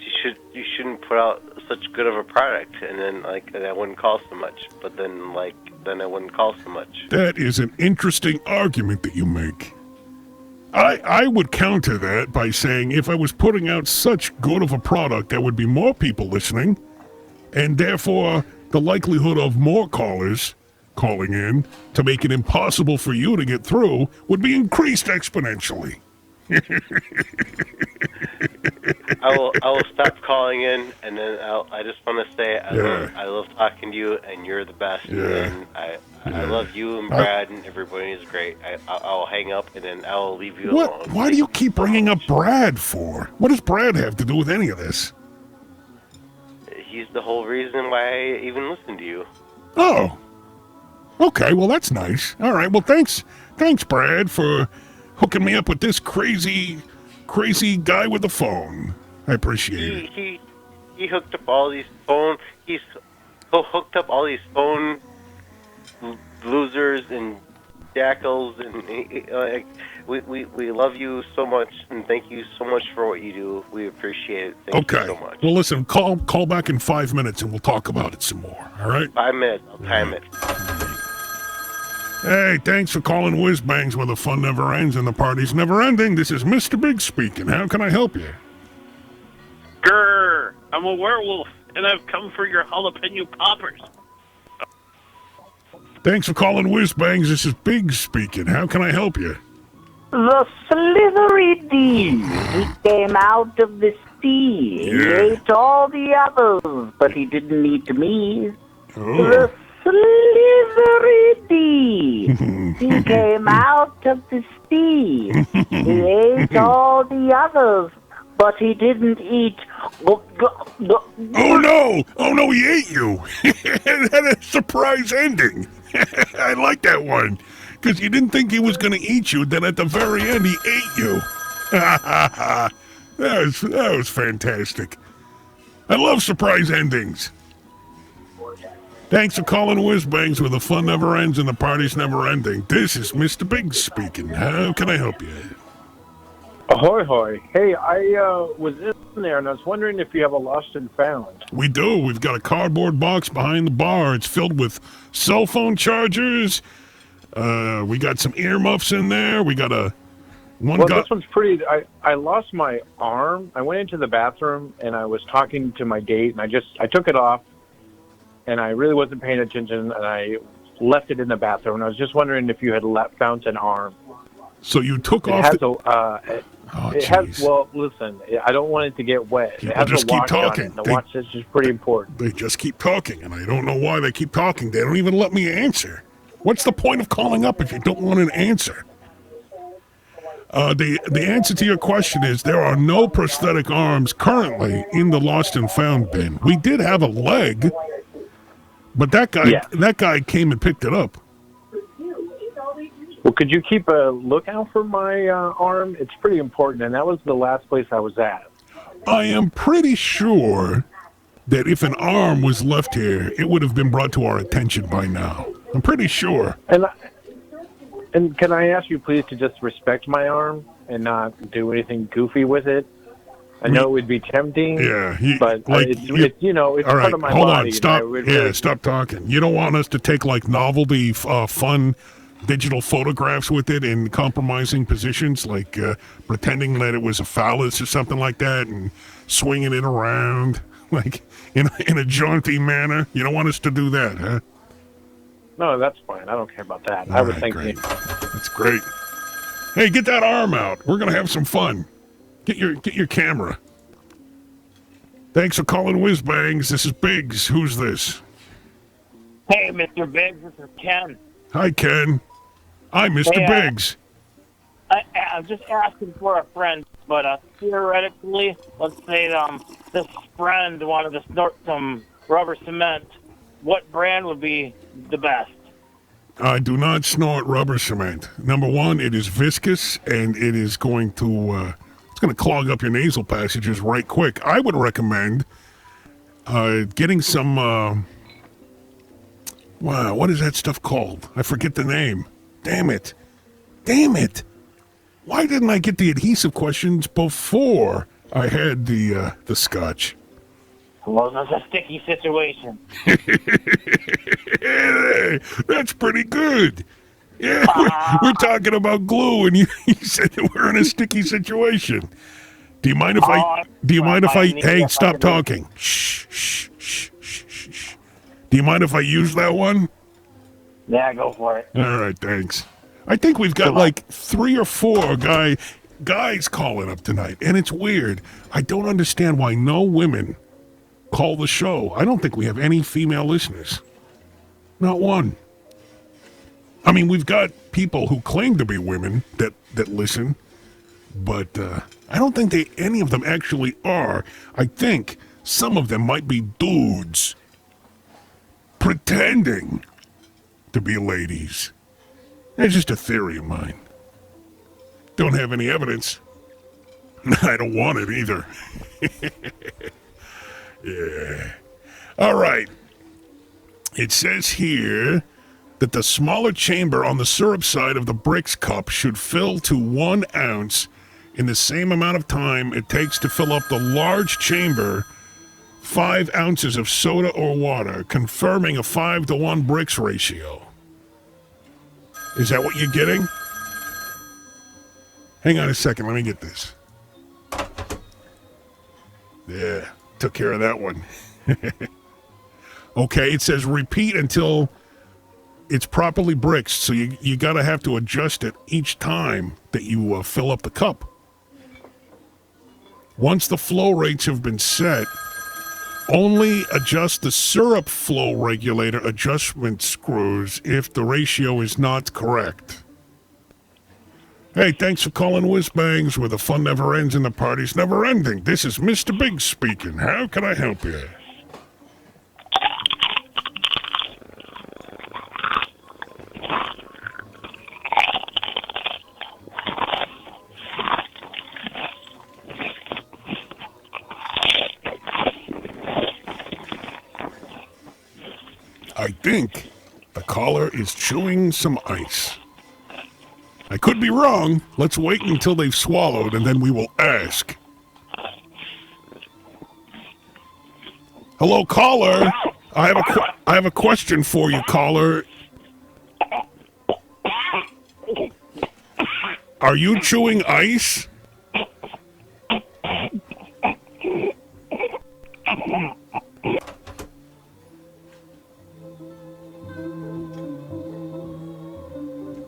you shouldn't put out such good of a product, and then that wouldn't call so much. But then I wouldn't call so much. That is an interesting argument that you make. I would counter that by saying if I was putting out such good of a product, there would be more people listening, and therefore the likelihood of more callers calling in to make it impossible for you to get through would be increased exponentially. I will stop calling in, and then I just want to say I love talking to you, and you're the best. Yeah. And I love you and Brad, and everybody is great. I'll hang up, and then I'll leave you alone. Why do you keep bringing up Brad for? What does Brad have to do with any of this? He's the whole reason why I even listen to you. Oh. Okay, well that's nice. All right, well thanks Brad for hooking me up with this crazy guy with the phone. I appreciate it. He hooked up all these phone. He's hooked up all these phone losers and jackals, and we love you so much, and thank you so much for what you do. We appreciate it. Thank you so much. Well, listen, call back in 5 minutes, and we'll talk about it some more. All right? 5 minutes. I'll time it. Hey, thanks for calling Whizzbangs, where the fun never ends and the party's never ending. This is Mr. Big speaking. How can I help you? Grr! I'm a werewolf, and I've come for your jalapeno poppers. Thanks for calling Whizzbangs. This is Big speaking. How can I help you? The slithery D. He came out of the sea. He ate all the others, but he didn't eat me. The slithery D. He came out of the sea. He ate all the others, but he didn't eat. Oh no, he ate you. It had a surprise ending. I like that one. Because you didn't think he was going to eat you, then at the very end he ate you. That was fantastic. I love surprise endings. Thanks for calling Whizzbangs, where the fun never ends and the party's never ending. This is Mr. Big speaking. How can I help you? Ahoy, hoy. Hey, I was in there, and I was wondering if you have a lost and found. We do. We've got a cardboard box behind the bar. It's filled with cell phone chargers. We got some earmuffs in there. We got this one's pretty. I lost my arm. I went into the bathroom, and I was talking to my date, and I took it off, and I really wasn't paying attention, and I left it in the bathroom. And I was just wondering if you had found an arm. So you took off it has, well, listen, I don't want it to get wet. People it has just a watch keep talking. on it, and the watch is just pretty important. They just keep talking, and I don't know why they keep talking. They don't even let me answer. What's the point of calling up if you don't want an answer? The answer to your question is there are no prosthetic arms currently in the lost and found bin. We did have a leg, but that guy came and picked it up. Well, could you keep a lookout for my arm? It's pretty important, and that was the last place I was at. I am pretty sure that if an arm was left here, it would have been brought to our attention by now. I'm pretty sure. And can I ask you please to just respect my arm and not do anything goofy with it? I know it would be tempting, but it's part of my hold body. On, stop. Stop talking. You don't want us to take like novelty, fun digital photographs with it in compromising positions, like pretending that it was a phallus or something like that, and swinging it around like in a jaunty manner. You don't want us to do that, huh? No, that's fine. I don't care about that. I All was right, thinking. great. That's great. Hey, get that arm out. We're gonna have some fun. Get your camera. Thanks for calling Whizzbangs. This is Biggs. Who's this? Hey, Mr. Biggs, this is Ken. Hi, Ken. I'm Mr. Hey, Biggs. I'm just asking for a friend, but theoretically, let's say this friend wanted to snort some rubber cement. What brand would be the best? I do not snort rubber cement. Number one, it is viscous, and it is going to clog up your nasal passages right quick. I would recommend getting some, what is that stuff called? I forget the name. Damn it. Why didn't I get the adhesive questions before I had the scotch? Well, that's a sticky situation. Hey, that's pretty good. Yeah, we're talking about glue, and you said that we're in a sticky situation. Do you mind if Hey, stop talking. Shh. Do you mind if I use that one? Yeah, go for it. All right, thanks. I think we've got like 3 or 4 guys calling up tonight, and it's weird. I don't understand why no women call the show. I don't think we have any female listeners. Not one. I mean, we've got people who claim to be women that listen, but I don't think any of them actually are. I think some of them might be dudes pretending to be ladies. It's just a theory of mine. Don't have any evidence. I don't want it either. Yeah. All right. It says here that the smaller chamber on the syrup side of the bricks cup should fill to 1 ounce in the same amount of time it takes to fill up the large chamber 5 ounces of soda or water, confirming a 5-to-1 bricks ratio. Is that what you're getting? Hang on a second, let me get this. Yeah, took care of that one. Okay, it says repeat until it's properly bricked, so you gotta have to adjust it each time that you fill up the cup. Once the flow rates have been set, only adjust the syrup flow regulator adjustment screws if the ratio is not correct. Hey, thanks for calling Whizzbangs, where the fun never ends and the party's never ending. This is Mr. Big speaking. How can I help you? I think the caller is chewing some ice. I could be wrong. Let's wait until they've swallowed, and then we will ask. Hello, caller. I have a question for you, caller. Are you chewing ice?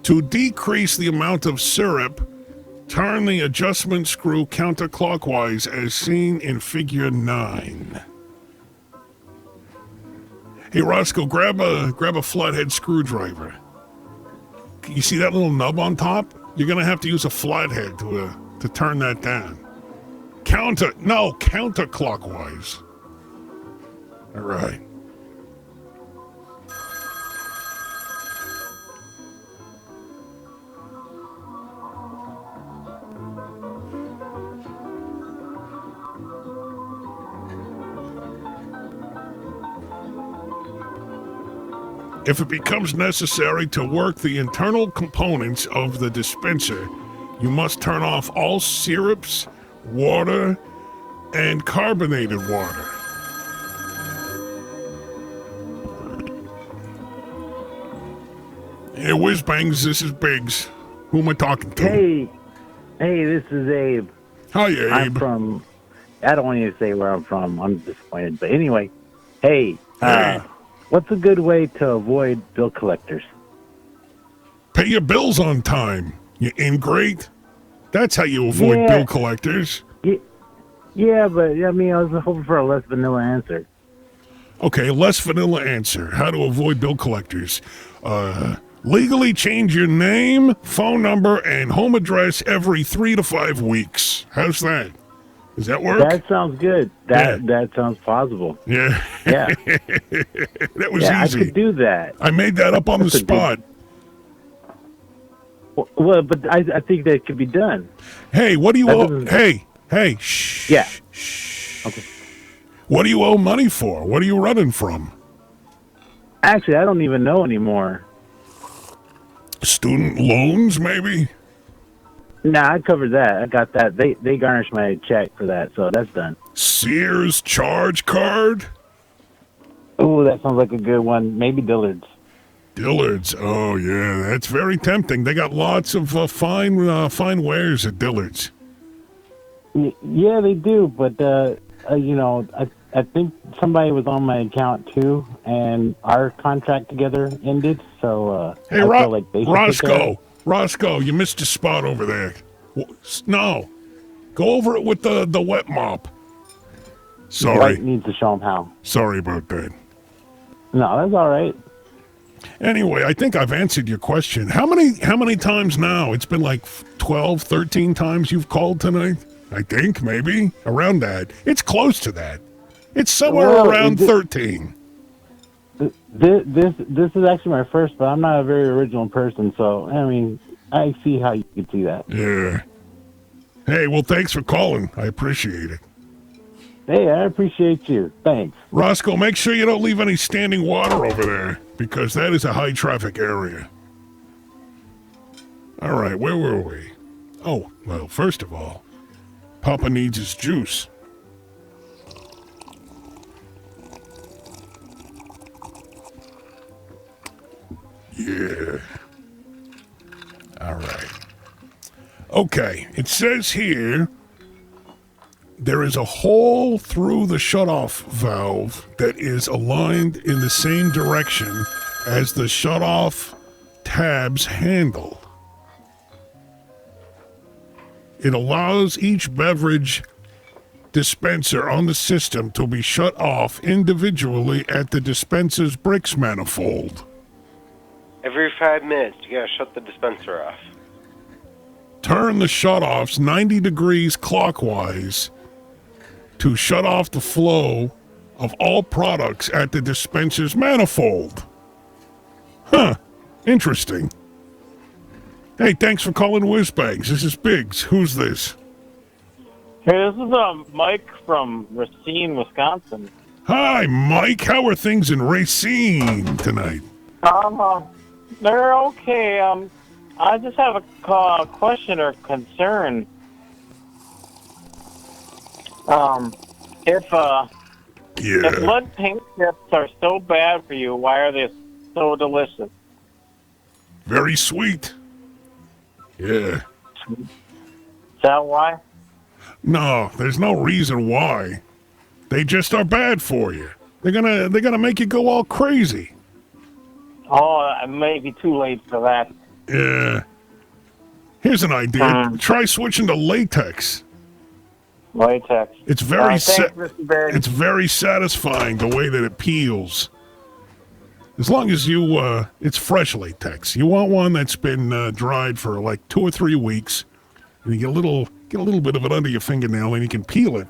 To decrease the amount of syrup, turn the adjustment screw counterclockwise as seen in figure 9. Hey Roscoe, grab a flathead screwdriver. You see that little nub on top? You're gonna have to use a flathead to turn that down. Counterclockwise. All right. If it becomes necessary to work the internal components of the dispenser, you must turn off all syrups, water, and carbonated water. Hey, Whizzbangs, this is Biggs. Who am I talking to? Hey, this is Abe. Hi, Abe. I'm from, I don't want you to say where I'm from. I'm disappointed. But anyway, hey. What's a good way to avoid bill collectors? Pay your bills on time, you ingrate. That's how you avoid bill collectors. Yeah, but I mean, I was hoping for a less vanilla answer. Okay, less vanilla answer. How to avoid bill collectors. Legally change your name, phone number, and home address every 3 to 5 weeks. How's that? Does that work? That sounds good. That sounds plausible. Yeah. Yeah. That was I easy. could do that. I made that up on the spot. Well, but I think that could be done. Hey, what do you owe? Hey, shh. Yeah. Shh. Okay. What do you owe money for? What are you running from? Actually, I don't even know anymore. Student loans, maybe? Nah, I covered that. I got that. They garnished my check for that, so that's done. Sears charge card? Oh, that sounds like a good one. Maybe Dillard's. Dillard's. Oh, yeah, that's very tempting. They got lots of fine wares at Dillard's. Yeah, they do, but I think somebody was on my account too, and our contract together ended. So hey, I feel like they should take care of it. Roscoe, you missed your spot over there. No, go over it with the wet mop. Sorry, White needs to show him how. Sorry about that. No, that's all right. Anyway, I think I've answered your question. How many times now? It's been like 12, 13 times you've called tonight. I think maybe around that. It's close to that. It's somewhere around 13. This is actually my first, but I'm not a very original person, so I mean, I see how you could see that. Yeah. Hey, well, thanks for calling. I appreciate it. Hey, I appreciate you. Thanks. Roscoe, make sure you don't leave any standing water over there, because that is a high traffic area. All right, where were we? Oh, well, first of all, Papa needs his juice. Yeah. All right. Okay, it says here there is a hole through the shutoff valve that is aligned in the same direction as the shutoff tab's handle. It allows each beverage dispenser on the system to be shut off individually at the dispenser's bricks manifold. Every 5 minutes, you gotta shut the dispenser off. Turn the shutoffs 90 degrees clockwise to shut off the flow of all products at the dispenser's manifold. Huh. Interesting. Hey, thanks for calling Whizzbangs. This is Biggs. Who's this? Hey, this is Mike from Racine, Wisconsin. Hi, Mike. How are things in Racine tonight? They're okay. I just have a question or concern. If lead paint chips are so bad for you, why are they so delicious? Very sweet. Yeah. Is that why? No, there's no reason why. They just are bad for you. They're gonna make you go all crazy. Oh, it may be too late for that. Yeah. Here's an idea. Try switching to latex. Latex. It's very thanks, Mr. Barry. it's very satisfying the way that it peels. As long as it's fresh latex. You want one that's been dried for like 2 or 3 weeks, and you get a little bit of it under your fingernail, and you can peel it,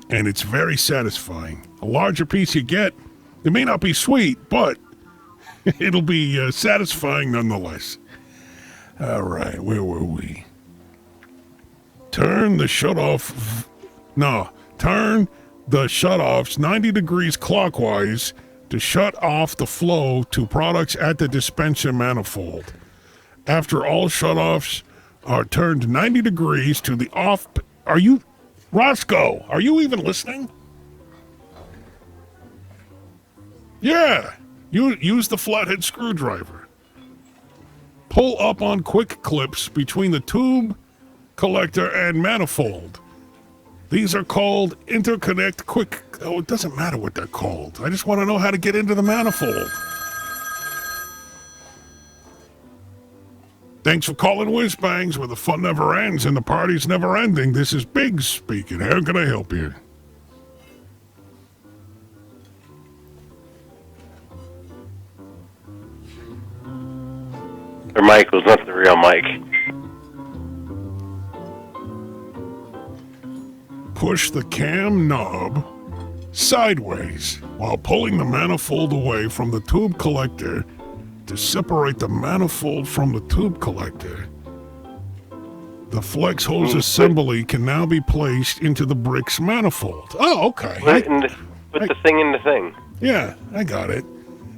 and it's very satisfying. A larger piece you get, it may not be sweet, but it'll be satisfying nonetheless. All right, where were we? Turn the shutoffs 90 degrees clockwise to shut off the flow to products at the dispenser manifold. After all shutoffs are turned 90 degrees to the off... Roscoe, are you even listening? Yeah, you use the flathead screwdriver. Pull up on quick clips between the tube collector and manifold. These are called interconnect quick... Oh, it doesn't matter what they're called. I just want to know how to get into the manifold. Thanks for calling Whizzbangs, where the fun never ends and the party's never ending. This is Biggs speaking. How can I help you? Or Mike was not the real Mike. Push the cam knob sideways while pulling the manifold away from the tube collector to separate the manifold from the tube collector. The flex hose assembly can now be placed into the brick's manifold. Oh, okay. Put the thing in the thing. Yeah, I got it.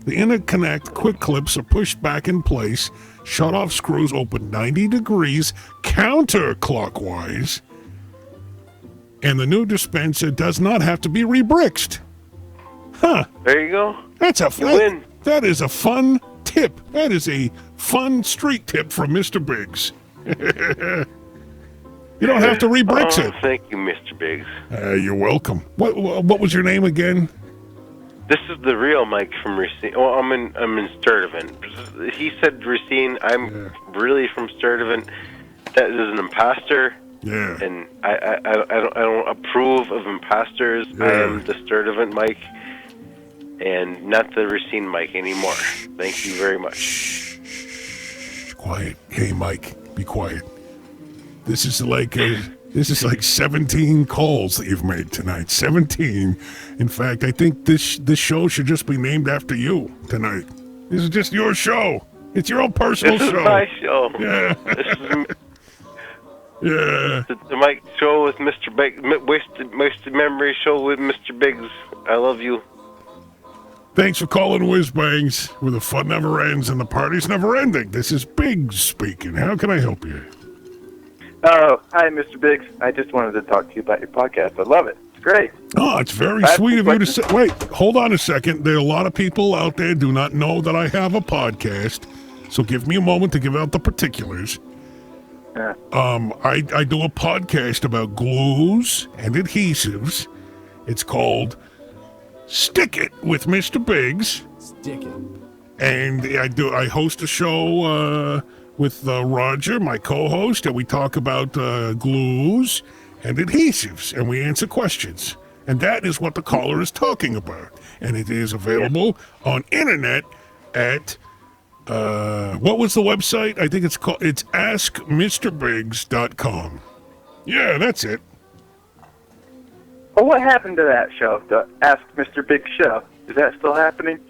The interconnect quick clips are pushed back in place. Shut-off screws open 90 degrees counterclockwise. And the new dispenser does not have to be rebricked. Huh. There you go. Win. That is a fun tip. That is a fun street tip from Mr. Biggs. You don't have to rebrick it. Thank you, Mr. Biggs. You're welcome. What was your name again? This is the real Mike from Racine. Well, I'm in Sturtevant. He said Racine. I'm really from Sturtevant. That is an imposter. Yeah. And I don't approve of imposters. Yeah. I am the Sturtevant Mike, and not the Racine Mike anymore. Thank you very much. Shh, quiet. Hey, Mike, be quiet. This is like 17 calls that you've made tonight. 17. In fact, I think this show should just be named after you tonight. This is just your show. It's your own personal show. This is my show. Yeah. This is yeah. The Mike show with Mr. Biggs. Wasted memory show with Mr. Biggs. I love you. Thanks for calling Whizzbangs, where the fun never ends and the party's never ending. This is Biggs speaking. How can I help you? Oh, hi, Mr. Biggs. I just wanted to talk to you about your podcast. I love it. It's great. Oh, it's very sweet of you to say. Wait, hold on a second. There are a lot of people out there do not know that I have a podcast, so give me a moment to give out the particulars. Yeah. I do a podcast about glues and adhesives. It's called Stick It with Mr. Biggs. Stick it. And I host a show with Roger, my co-host, and we talk about glues and adhesives, and we answer questions. And that is what the caller is talking about. And it is available on internet at what was the website? I think it's askmrbiggs.com. Yeah, that's it. Well, what happened to that show, the Ask Mr. Biggs show? Is that still happening?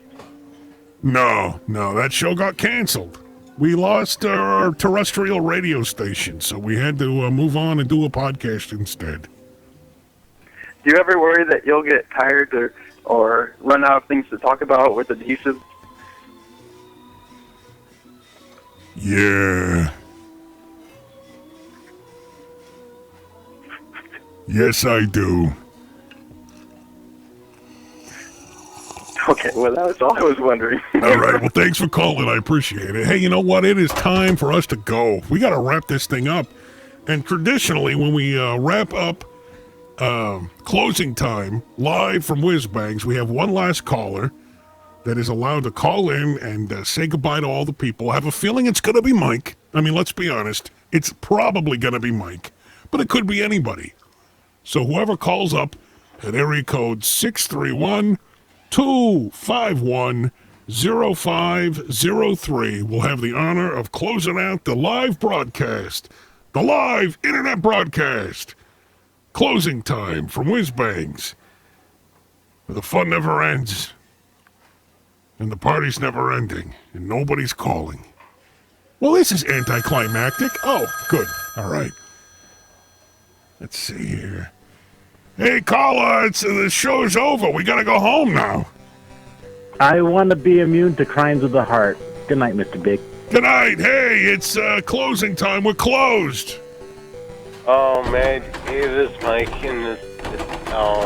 No, that show got canceled. We lost our terrestrial radio station, so we had to move on and do a podcast instead. Do you ever worry that you'll get tired or run out of things to talk about with adhesive? Yeah. Yes, I do. Okay, well, that was all I was wondering. All right, well, thanks for calling. I appreciate it. Hey, you know what? It is time for us to go. We got to wrap this thing up. And traditionally, when we wrap up closing time live from Whizzbangs, we have one last caller that is allowed to call in and say goodbye to all the people. I have a feeling it's going to be Mike. I mean, let's be honest. It's probably going to be Mike, but it could be anybody. So whoever calls up at area code 631-251-0503 will have the honor of closing out the live broadcast, the live internet broadcast. Closing time from Whizzbangs. The fun never ends. And the party's never ending, and nobody's calling. Well, this is anticlimactic. Oh, good. All right. Let's see here. Hey, caller, the show's over. We gotta go home now. I want to be immune to crimes of the heart. Good night, Mr. Big. Good night. Hey, it's closing time. We're closed. Oh man, it is Mike, and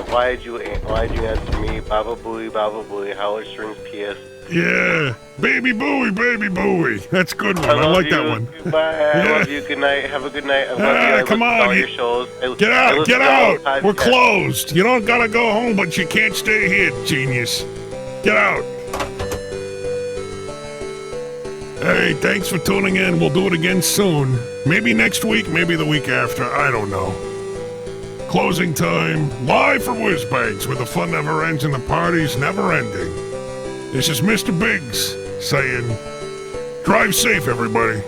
why'd you answer me? Baba Booey, Howard Strings, P.S. Yeah. Baby Bowie, baby Bowie. That's a good one. I love like you. that one. Bye. I love you. Good night. Have a good night. I love you. I Come listen to on. all your shows. Get out. Get out. We're closed. closed. You don't gotta go home, but you can't stay here, genius. Get out. Hey, thanks for tuning in. We'll do it again soon. Maybe next week, maybe the week after. I don't know. Closing time, live from Whizzbangs, where the fun never ends and the party's never ending. This is Mr. Biggs saying, drive safe, everybody.